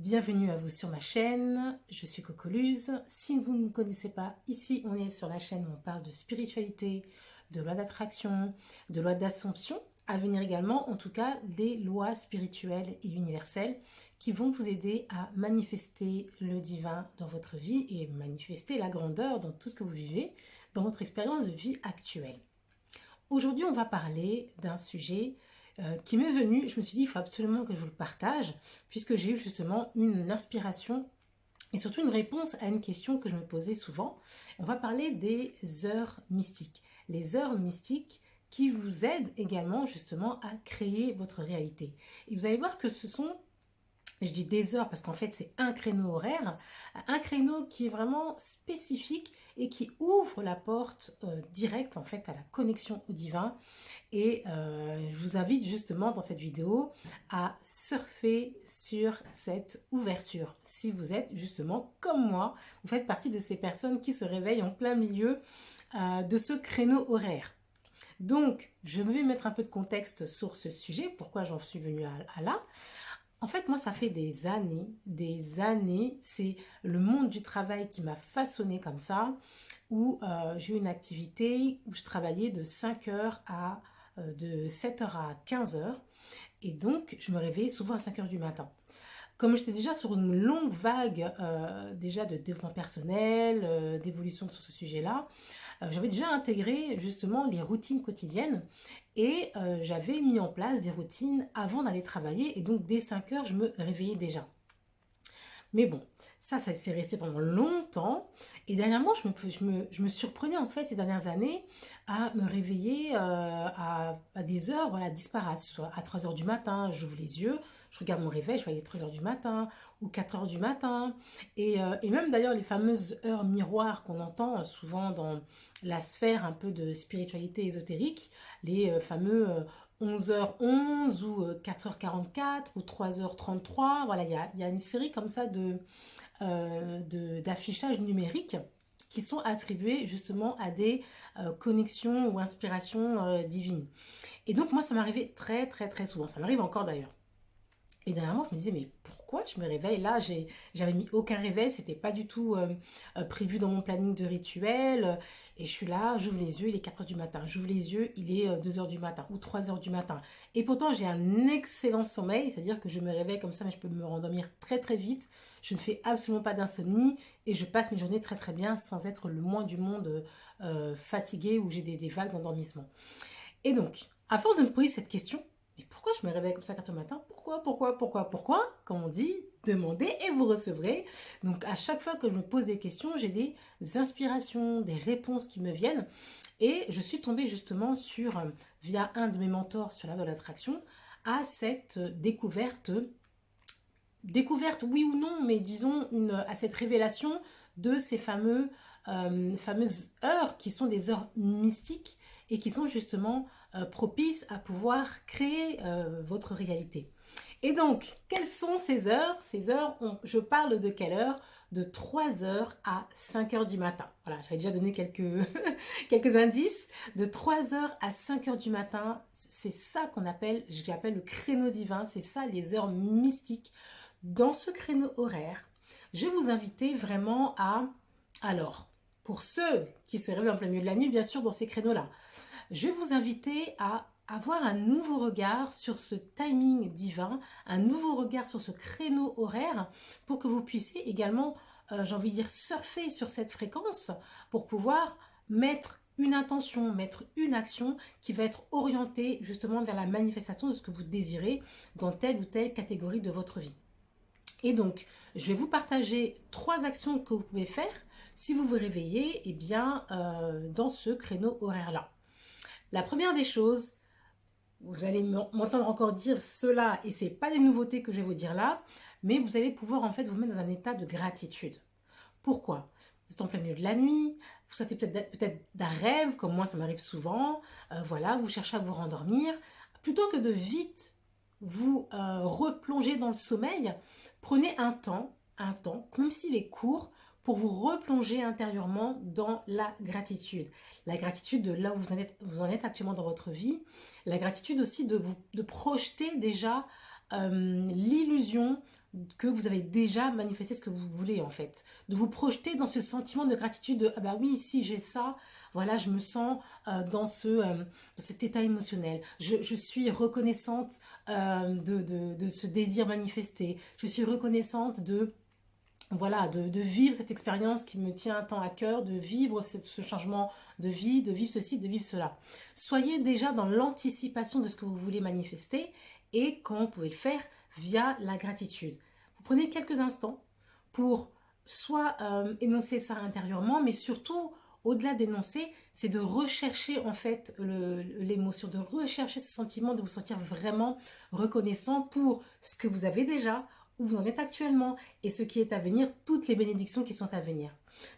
Bienvenue à vous sur ma chaîne, je suis Cocoluse. Si vous ne me connaissez pas, ici on est sur la chaîne où on parle de spiritualité, de loi d'attraction, de loi d'assomption, à venir également en tout cas des lois spirituelles et universelles qui vont vous aider à manifester le divin dans votre vie et manifester la grandeur dans tout ce que vous vivez dans votre expérience de vie actuelle. Aujourd'hui, on va parler d'un sujet qui m'est venu. Je me suis dit, il faut absolument que je vous le partage, puisque j'ai eu justement une inspiration et surtout une réponse à une question que je me posais souvent. On va parler des heures mystiques. Les heures mystiques qui vous aident également justement à créer votre réalité. Et vous allez voir que ce sont, je dis des heures parce qu'en fait c'est un créneau horaire, un créneau qui est vraiment spécifique et qui ouvre la porte directe en fait à la connexion au divin. Et je vous invite justement dans cette vidéo à surfer sur cette ouverture. Si vous êtes justement comme moi, vous faites partie de ces personnes qui se réveillent en plein milieu de ce créneau horaire. Donc, je vais mettre un peu de contexte sur ce sujet, pourquoi j'en suis venue à là. En fait, moi, ça fait des années, c'est le monde du travail qui m'a façonnée comme ça, où j'ai eu une activité où je travaillais de 5 heures de 7 heures à 15 heures. Et donc, je me réveillais souvent à 5 heures du matin. Comme j'étais déjà sur une longue vague déjà de développement personnel, d'évolution sur ce sujet-là, j'avais déjà intégré justement les routines quotidiennes et j'avais mis en place des routines avant d'aller travailler et donc dès 5 heures, je me réveillais déjà. Mais bon, ça s'est resté pendant longtemps. Et dernièrement, je me surprenais en fait ces dernières années à me réveiller à des heures voilà, disparates. Soit à 3 heures du matin, j'ouvre les yeux, je regarde mon réveil, je vois il est 3 heures du matin ou 4 heures du matin. Et même d'ailleurs les fameuses heures miroirs qu'on entend souvent dans la sphère un peu de spiritualité ésotérique, les fameux 11h11 ou 4h44 ou 3h33. Voilà, il y a une série comme ça d'affichages numériques qui sont attribués justement à des connexions ou inspirations divines. Et donc moi, ça m'arrivait très très très souvent. Ça m'arrive encore d'ailleurs. Et dernièrement, je me disais, mais pourquoi je me réveille là? J'avais mis aucun réveil, c'était pas du tout prévu dans mon planning de rituel. Et je suis là, j'ouvre les yeux, il est 4 heures du matin. J'ouvre les yeux, il est 2 heures du matin ou 3 heures du matin. Et pourtant, j'ai un excellent sommeil, c'est-à-dire que je me réveille comme ça, mais je peux me rendormir très très vite. Je ne fais absolument pas d'insomnie et je passe mes journées très très bien sans être le moins du monde fatiguée ou j'ai des vagues d'endormissement. Et donc, à force de me poser cette question, mais pourquoi je me réveille comme ça 4 heures du matin? Pourquoi? Comme on dit, demandez et vous recevrez. Donc à chaque fois que je me pose des questions, j'ai des inspirations, des réponses qui me viennent. Et je suis tombée justement via un de mes mentors sur l'art de l'attraction, à cette découverte oui ou non, mais disons à cette révélation de ces fameuses heures qui sont des heures mystiques et qui sont justement propices à pouvoir créer votre réalité. Et donc, quelles sont ces heures? Ces heures, je parle de quelle heure? De 3 heures à 5 heures du matin. Voilà, j'avais déjà donné quelques indices. De 3 heures à 5 heures du matin, c'est ça j'appelle le créneau divin, c'est ça les heures mystiques. Dans ce créneau horaire, je vais vous inviter vraiment alors, pour ceux qui se réveillent en plein milieu de la nuit, bien sûr, dans ces créneaux-là, je vais vous inviter à avoir un nouveau regard sur ce timing divin, un nouveau regard sur ce créneau horaire pour que vous puissiez également, j'ai envie de dire, surfer sur cette fréquence pour pouvoir mettre une intention, mettre une action qui va être orientée justement vers la manifestation de ce que vous désirez dans telle ou telle catégorie de votre vie. Et donc, je vais vous partager 3 actions que vous pouvez faire si vous vous réveillez dans ce créneau horaire-là. La première des choses, vous allez m'entendre encore dire cela, et ce n'est pas des nouveautés que je vais vous dire là, mais vous allez pouvoir en fait vous mettre dans un état de gratitude. Pourquoi? Vous êtes en plein milieu de la nuit, vous sortez peut-être d'un rêve, comme moi ça m'arrive souvent, voilà, vous cherchez à vous rendormir. Plutôt que de vite vous replonger dans le sommeil, prenez un temps, même s'il est court, pour vous replonger intérieurement dans la gratitude. La gratitude de là où vous en êtes actuellement dans votre vie. La gratitude aussi de projeter déjà l'illusion que vous avez déjà manifesté ce que vous voulez en fait. De vous projeter dans ce sentiment de gratitude de « Ah bah oui, si j'ai ça, voilà, je me sens dans cet état émotionnel. Je suis reconnaissante de ce désir manifesté. Je suis reconnaissante de... Voilà, de vivre cette expérience qui me tient tant à cœur, de vivre ce changement de vie, de vivre ceci, de vivre cela. Soyez déjà dans l'anticipation de ce que vous voulez manifester et comment vous pouvez le faire via la gratitude. Vous prenez quelques instants pour soit énoncer ça intérieurement, mais surtout, au-delà d'énoncer, c'est de rechercher en fait l'émotion, de rechercher ce sentiment, de vous sentir vraiment reconnaissant pour ce que vous avez déjà, où vous en êtes actuellement et ce qui est à venir, toutes les bénédictions qui sont à venir.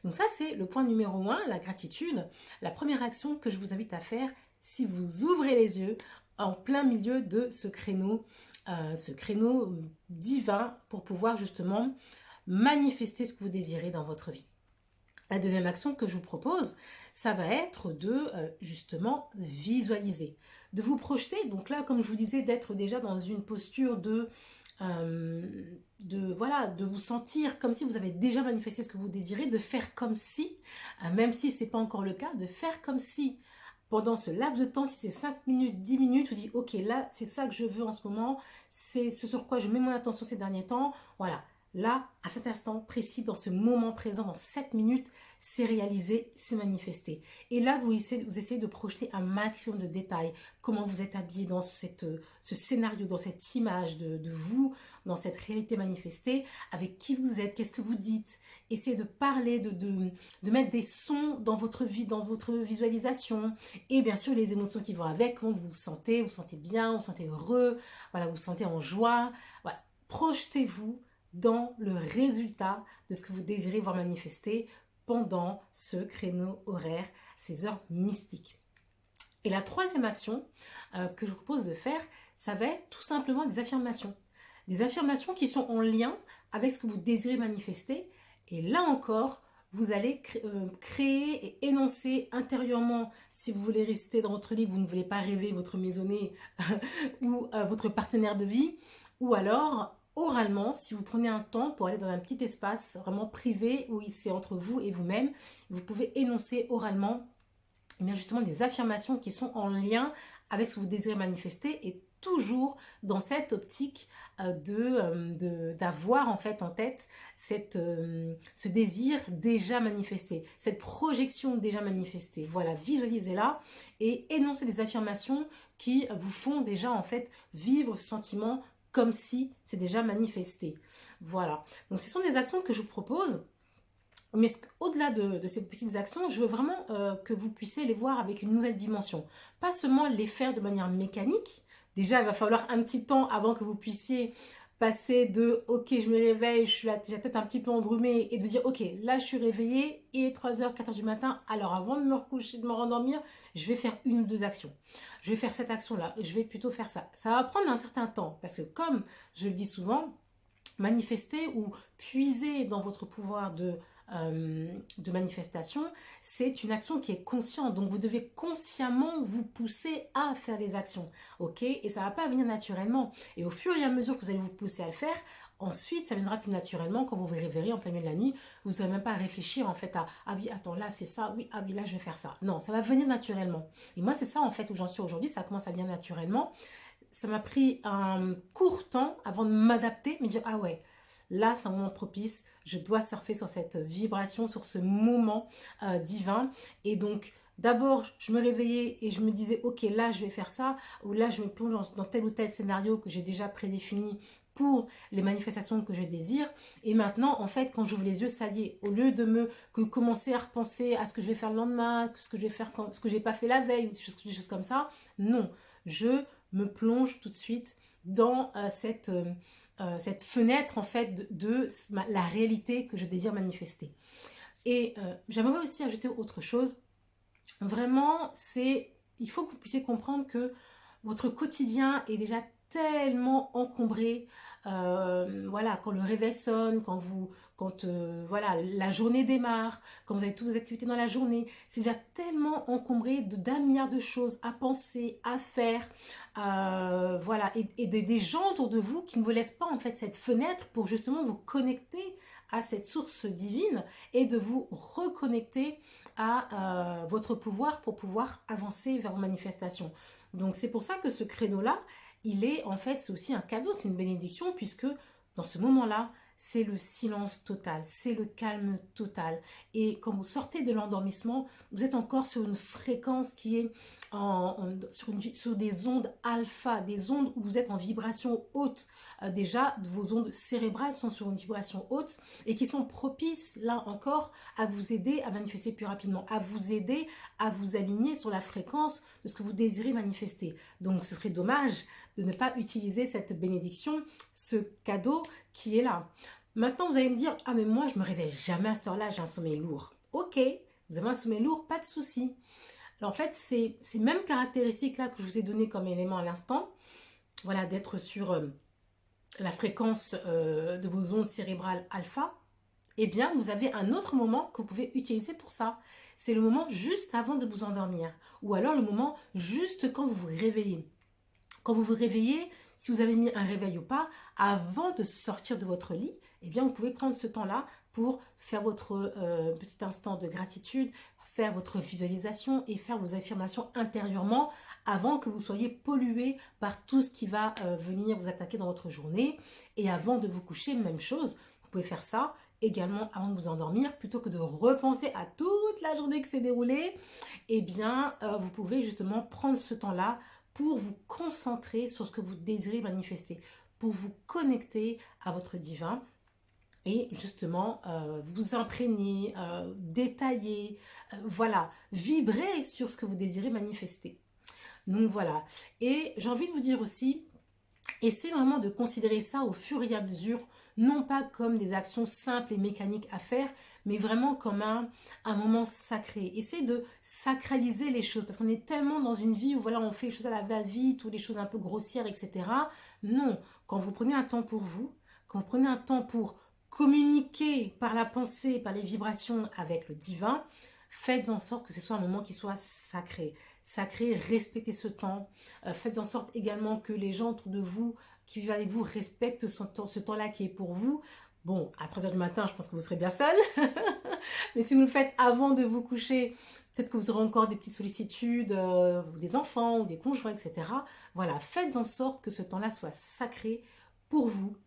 Donc ça, c'est le point numéro 1, la gratitude. La première action que je vous invite à faire si vous ouvrez les yeux en plein milieu de ce créneau divin pour pouvoir justement manifester ce que vous désirez dans votre vie. La deuxième action que je vous propose, ça va être de justement visualiser, de vous projeter. Donc là, comme je vous disais, d'être déjà dans une posture de vous sentir comme si vous avez déjà manifesté ce que vous désirez, de faire comme si, même si ce n'est pas encore le cas, de faire comme si pendant ce laps de temps, si c'est 5 minutes, 10 minutes, vous dites ok, là c'est ça que je veux en ce moment, c'est ce sur quoi je mets mon attention ces derniers temps, voilà. Là, à cet instant précis, dans ce moment présent, dans 7 minutes, c'est réalisé, c'est manifesté. Et là, vous essayez de projeter un maximum de détails. Comment vous êtes habillé dans ce scénario, dans cette image de vous, dans cette réalité manifestée, avec qui vous êtes, qu'est-ce que vous dites. Essayez de parler, de mettre des sons dans votre vie, dans votre visualisation. Et bien sûr, les émotions qui vont avec, comment vous vous sentez bien, vous vous sentez heureux, voilà, vous vous sentez en joie. Voilà. Projetez-vous dans le résultat de ce que vous désirez voir manifester pendant ce créneau horaire, ces heures mystiques. Et la troisième action que je vous propose de faire, ça va être tout simplement des affirmations. Des affirmations qui sont en lien avec ce que vous désirez manifester. Et là encore, vous allez créer et énoncer intérieurement, si vous voulez rester dans votre lit, que vous ne voulez pas rêver votre maisonnée ou votre partenaire de vie, ou alors oralement, si vous prenez un temps pour aller dans un petit espace vraiment privé où c'est entre vous et vous-même, vous pouvez énoncer oralement bien justement des affirmations qui sont en lien avec ce que vous désirez manifester et toujours dans cette optique d'avoir en fait en tête ce désir déjà manifesté, cette projection déjà manifestée. Voilà, visualisez-la et énoncez des affirmations qui vous font déjà en fait vivre ce sentiment comme si c'est déjà manifesté. Voilà. Donc, ce sont des actions que je vous propose. Mais au-delà de ces petites actions, je veux vraiment que vous puissiez les voir avec une nouvelle dimension. Pas seulement les faire de manière mécanique. Déjà, il va falloir un petit temps avant que vous puissiez passer de « Ok, je me réveille, je suis j'ai la tête un petit peu embrumée » et de dire « Ok, là, je suis réveillée, il est 3h, 4h du matin. Alors, avant de me recoucher, de me rendormir, je vais faire une ou deux actions. Je vais faire cette action-là, je vais plutôt faire ça. » Ça va prendre un certain temps parce que comme je le dis souvent, manifester ou puiser dans votre pouvoir de manifestation, c'est une action qui est consciente. Donc, vous devez consciemment vous pousser à faire des actions. Ok? Et ça ne va pas venir naturellement. Et au fur et à mesure que vous allez vous pousser à le faire, ensuite, ça viendra plus naturellement quand vous vous réveillerez en plein milieu de la nuit. Vous n'aurez même pas à réfléchir en fait à « Ah oui, attends, là c'est ça. Oui, ah oui, là je vais faire ça. » Non, ça va venir naturellement. Et moi, c'est ça en fait où j'en suis aujourd'hui. Ça commence à venir naturellement. Ça m'a pris un court temps avant de m'adapter, me dire « Ah ouais, là, c'est un moment propice. Je dois surfer sur cette vibration, sur ce moment divin. » Et donc, d'abord, je me réveillais et je me disais, ok, là, je vais faire ça. Ou là, je me plonge dans tel ou tel scénario que j'ai déjà prédéfini pour les manifestations que je désire. Et maintenant, en fait, quand j'ouvre les yeux, ça y est, au lieu de commencer à repenser à ce que je vais faire le lendemain, ce que je vais faire ce que j'ai pas fait la veille, des choses comme ça, non, je me plonge tout de suite dans cette fenêtre en fait de la réalité que je désire manifester. Et j'aimerais aussi ajouter autre chose. Vraiment, il faut que vous puissiez comprendre que votre quotidien est déjà tellement encombré voilà, quand le réveil sonne, quand voilà, la journée démarre, quand vous avez toutes vos activités dans la journée, c'est déjà tellement encombré d'un milliard de choses à penser, à faire, voilà, et des gens autour de vous qui ne vous laissent pas en fait cette fenêtre pour justement vous connecter à cette source divine et de vous reconnecter à votre pouvoir pour pouvoir avancer vers vos manifestations. Donc c'est pour ça que ce créneau-là, il est en fait, c'est aussi un cadeau, c'est une bénédiction puisque dans ce moment-là, c'est le silence total, c'est le calme total. Et quand vous sortez de l'endormissement, vous êtes encore sur une fréquence qui est sur des ondes alpha, des ondes où vous êtes en vibration haute. Déjà, vos ondes cérébrales sont sur une vibration haute et qui sont propices, là encore, à vous aider à manifester plus rapidement, à vous aider à vous aligner sur la fréquence de ce que vous désirez manifester. Donc, ce serait dommage de ne pas utiliser cette bénédiction, ce cadeau qui est là. Maintenant, vous allez me dire, ah mais moi, je me réveille jamais à cette heure-là, j'ai un sommeil lourd. Ok, vous avez un sommeil lourd, pas de souci. Alors, en fait, ces mêmes caractéristiques-là que je vous ai données comme élément à l'instant, voilà, d'être sur la fréquence de vos ondes cérébrales alpha, eh bien, vous avez un autre moment que vous pouvez utiliser pour ça. C'est le moment juste avant de vous endormir. Ou alors le moment juste quand vous vous réveillez. Quand vous vous réveillez, si vous avez mis un réveil ou pas, avant de sortir de votre lit, eh bien, vous pouvez prendre ce temps-là pour faire votre petit instant de gratitude, faire votre visualisation et faire vos affirmations intérieurement avant que vous soyez pollué par tout ce qui va venir vous attaquer dans votre journée. Et avant de vous coucher, même chose, vous pouvez faire ça également avant de vous endormir, plutôt que de repenser à toute la journée qui s'est déroulée. Eh bien, vous pouvez justement prendre ce temps-là pour vous concentrer sur ce que vous désirez manifester, pour vous connecter à votre divin et justement vous imprégner, détailler, voilà, vibrer sur ce que vous désirez manifester. Donc voilà, et j'ai envie de vous dire aussi, essayez vraiment de considérer ça au fur et à mesure, non pas comme des actions simples et mécaniques à faire, mais vraiment comme un moment sacré. Essayez de sacraliser les choses, parce qu'on est tellement dans une vie où voilà, on fait les choses à la va-vite, ou les choses un peu grossières, etc. Non, quand vous prenez un temps pour vous, quand vous prenez un temps pour communiquer par la pensée, par les vibrations avec le divin, faites en sorte que ce soit un moment qui soit sacré. Sacré, respectez ce temps. Faites en sorte également que les gens autour de vous qui vivent avec vous respectent ce temps-là qui est pour vous. Bon, à 3h du matin, je pense que vous serez bien seul. Mais si vous le faites avant de vous coucher, peut-être que vous aurez encore des petites sollicitudes, des enfants ou des conjoints, etc. Voilà, faites en sorte que ce temps-là soit sacré pour vous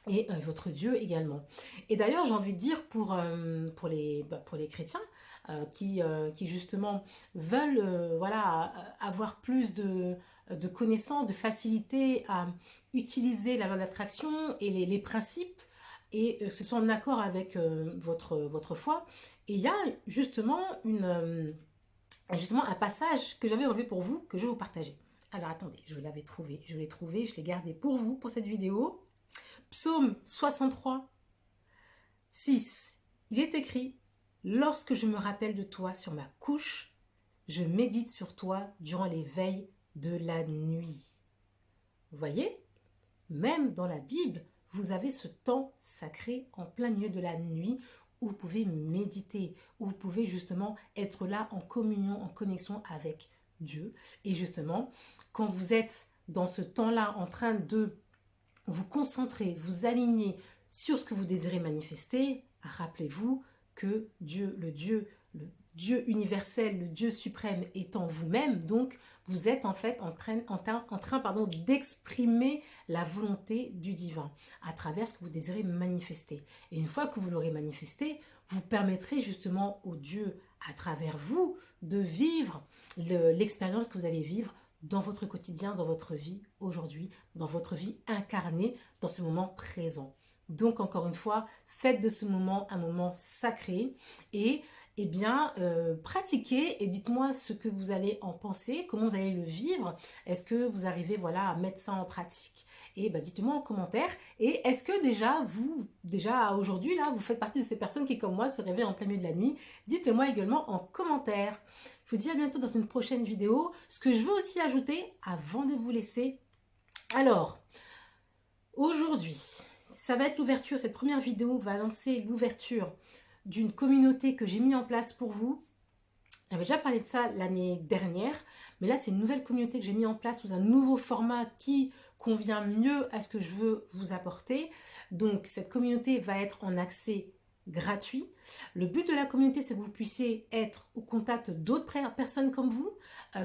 et votre Dieu également. Et d'ailleurs, j'ai envie de dire pour les chrétiens qui justement veulent voilà, avoir plus de connaissances, de facilité à utiliser la loi d'attraction et les principes et que ce soit en accord avec votre foi. Et il y a justement justement un passage que j'avais relevé pour vous, que je vais vous partager. Alors attendez, je l'ai trouvé, je l'ai gardé pour vous, pour cette vidéo. Psaume 63, 6. Il est écrit: lorsque je me rappelle de toi sur ma couche, je médite sur toi durant les veilles de la nuit. Vous voyez, même dans la Bible, vous avez ce temps sacré en plein milieu de la nuit où vous pouvez méditer, où vous pouvez justement être là en communion, en connexion avec Dieu. Et justement, quand vous êtes dans ce temps-là en train de vous concentrer, vous aligner sur ce que vous désirez manifester, rappelez-vous que Dieu, le Dieu universel, le Dieu suprême est en vous-même, donc vous êtes en fait en train d'exprimer la volonté du divin à travers ce que vous désirez manifester. Et une fois que vous l'aurez manifesté, vous permettrez justement au Dieu, à travers vous, de vivre l'expérience que vous allez vivre dans votre quotidien, dans votre vie aujourd'hui, dans votre vie incarnée, dans ce moment présent. Donc encore une fois, faites de ce moment un moment sacré et eh bien, pratiquez et dites-moi ce que vous allez en penser, comment vous allez le vivre. Est-ce que vous arrivez voilà, à mettre ça en pratique? Et ben, dites-moi en commentaire. Et est-ce que déjà aujourd'hui, là, vous faites partie de ces personnes qui, comme moi, se réveillent en plein milieu de la nuit? Dites-le moi également en commentaire. Je vous dis à bientôt dans une prochaine vidéo. Ce que je veux aussi ajouter, avant de vous laisser, alors, Aujourd'hui, ça va être l'ouverture, cette première vidéo va lancer l'ouverture d'une communauté que j'ai mis en place pour vous. J'avais déjà parlé de ça l'année dernière, mais là c'est une nouvelle communauté que j'ai mis en place sous un nouveau format qui convient mieux à ce que je veux vous apporter. Donc cette communauté va être en accès gratuit. Le but de la communauté, c'est que vous puissiez être au contact d'autres personnes comme vous,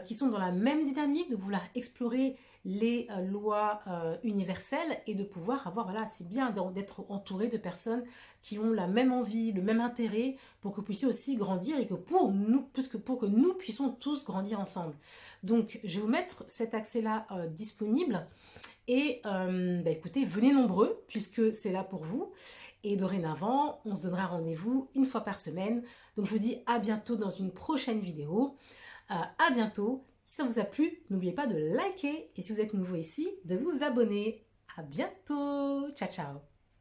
qui sont dans la même dynamique, de vouloir explorer les lois universelles et de pouvoir avoir, voilà, c'est bien d'être entouré de personnes qui ont la même envie, le même intérêt pour que vous puissiez aussi grandir et que pour que nous puissions tous grandir ensemble. Donc, je vais vous mettre cet accès-là disponible et écoutez, venez nombreux puisque c'est là pour vous. Et dorénavant, on se donnera rendez-vous une fois par semaine. Donc, je vous dis à bientôt dans une prochaine vidéo. À bientôt. Si ça vous a plu, n'oubliez pas de liker et si vous êtes nouveau ici, de vous abonner. À bientôt. Ciao, ciao.